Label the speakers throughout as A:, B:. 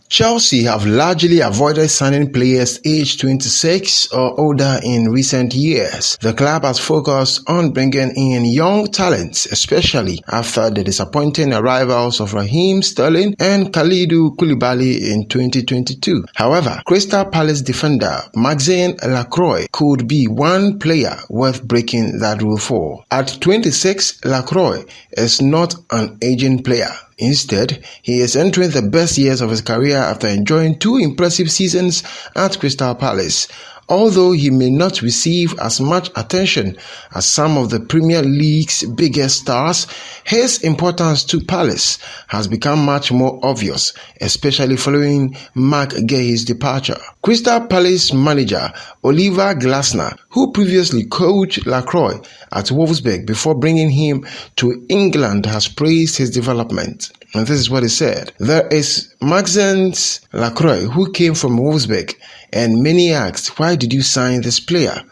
A: Chelsea have largely avoided signing players aged 26 or older in recent years. The club has focused on bringing in young talents, especially after the disappointing arrivals of Raheem Sterling and Kalidou Koulibaly in 2022. However, Crystal Palace defender Maxence Lacroix could be one player worth breaking that rule for. At 26, Lacroix is not an aging player. Instead, he is entering the best years of his career after enjoying two impressive seasons at Crystal Palace. Although he may not receive as much attention as some of the Premier League's biggest stars, his importance to Palace has become much more obvious, especially following Marc Guéhi's departure. Crystal Palace manager Oliver Glasner, who previously coached Lacroix at Wolfsburg before bringing him to England, has praised his development. And this is what he said. There is Maxence Lacroix, who came from Wolfsburg, and many asked, why did you sign this player?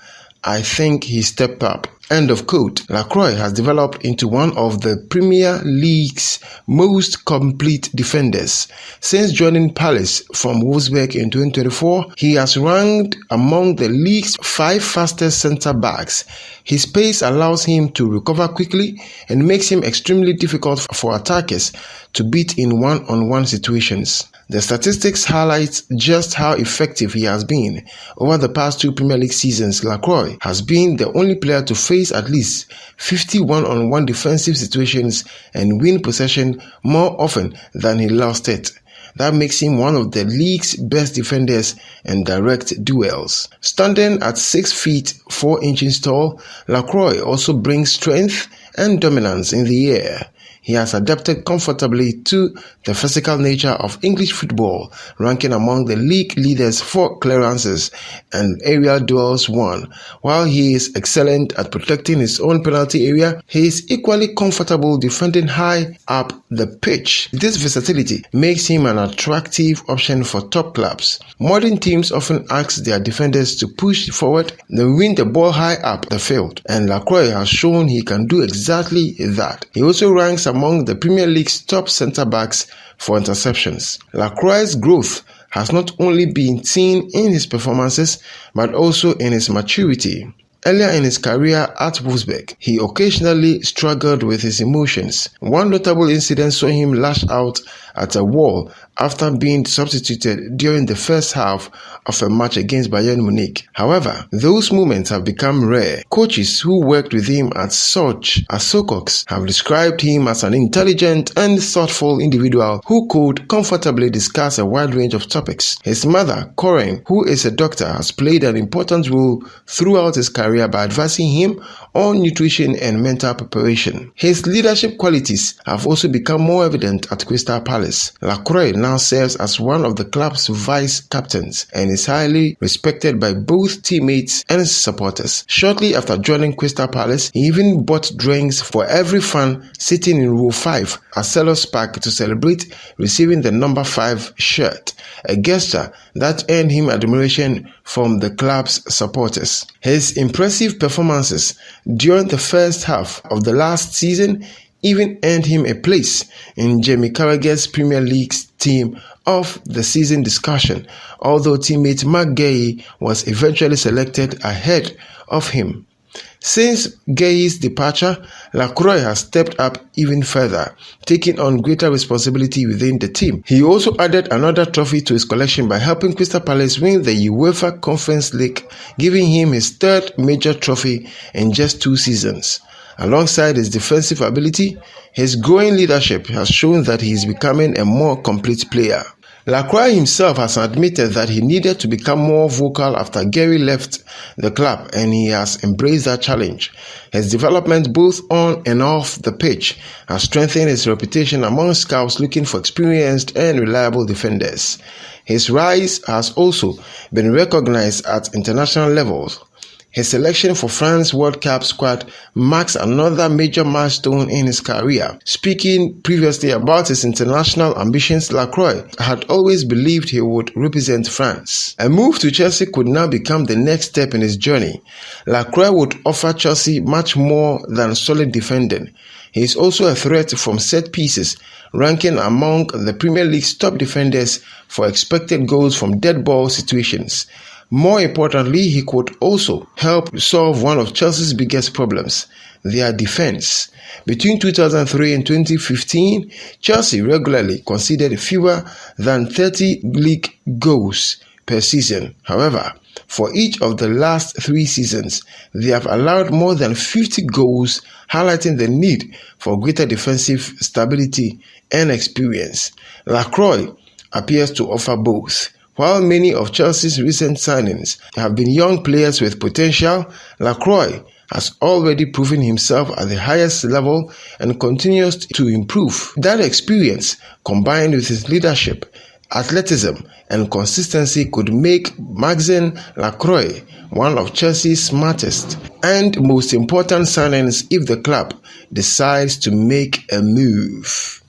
A: I think he stepped up. End of quote. Lacroix has developed into one of the Premier League's most complete defenders. Since joining Palace from Wolfsburg in 2024, he has ranked among the league's 5 fastest centre-backs. His pace allows him to recover quickly and makes him extremely difficult for attackers to beat in one-on-one situations. The statistics highlight just how effective he has been. Over the past 2 Premier League seasons, Lacroix has been the only player to face at least 50 one-on-one defensive situations and win possession more often than he lost it. That makes him one of the league's best defenders in direct duels. Standing at 6 feet 4 inches tall, Lacroix also brings strength and dominance in the air. He has adapted comfortably to the physical nature of English football, ranking among the league leaders for clearances and aerial duels won. While he is excellent at protecting his own penalty area, he is equally comfortable defending high up the pitch. This versatility makes him an attractive option for top clubs. Modern teams often ask their defenders to push forward, then win the ball high up the field, and Lacroix has shown he can do exactly that. He also ranks among the Premier League's top centre-backs for interceptions. Lacroix's growth has not only been seen in his performances, but also in his maturity. Earlier in his career at Wolfsburg, he occasionally struggled with his emotions. One notable incident saw him lash out at a wall after being substituted during the first half of a match against Bayern Munich. However, those moments have become rare. Coaches who worked with him at such as Socox have described him as an intelligent and thoughtful individual who could comfortably discuss a wide range of topics. His mother, Corinne, who is a doctor, has played an important role throughout his career by advising him on nutrition and mental preparation. His leadership qualities have also become more evident at Crystal Palace. Lacroix now serves as one of the club's vice captains and is highly respected by both teammates and supporters. Shortly after joining Crystal Palace, he even bought drinks for every fan sitting in row 5 at Selhurst Park to celebrate receiving the number 5 shirt, a gesture that earned him admiration from the club's supporters. His impressive performances during the first half of the last season even earned him a place in Jamie Carragher's Premier League's Team of the Season discussion, although teammate Marc Guéhi was eventually selected ahead of him. Since Guéhi's departure, Lacroix has stepped up even further, taking on greater responsibility within the team. He also added another trophy to his collection by helping Crystal Palace win the UEFA Conference League, giving him his 3rd major trophy in just 2 seasons. Alongside his defensive ability, his growing leadership has shown that he is becoming a more complete player. Lacroix himself has admitted that he needed to become more vocal after Guéhi left the club, and he has embraced that challenge. His development both on and off the pitch has strengthened his reputation among scouts looking for experienced and reliable defenders. His rise has also been recognized at international levels. His selection for France World Cup squad marks another major milestone in his career. Speaking previously about his international ambitions, Lacroix had always believed he would represent France. A move to Chelsea could now become the next step in his journey. Lacroix would offer Chelsea much more than solid defending. He is also a threat from set pieces, ranking among the Premier League's top defenders for expected goals from dead ball situations. More importantly, he could also help solve one of Chelsea's biggest problems, their defense. Between 2003 and 2015, Chelsea regularly conceded fewer than 30 league goals per season. However, for each of the last 3 seasons, they have allowed more than 50 goals, highlighting the need for greater defensive stability and experience. Lacroix appears to offer both. While many of Chelsea's recent signings have been young players with potential, Lacroix has already proven himself at the highest level and continues to improve. That experience, combined with his leadership, athleticism, and consistency, could make Maxence Lacroix one of Chelsea's smartest and most important signings if the club decides to make a move.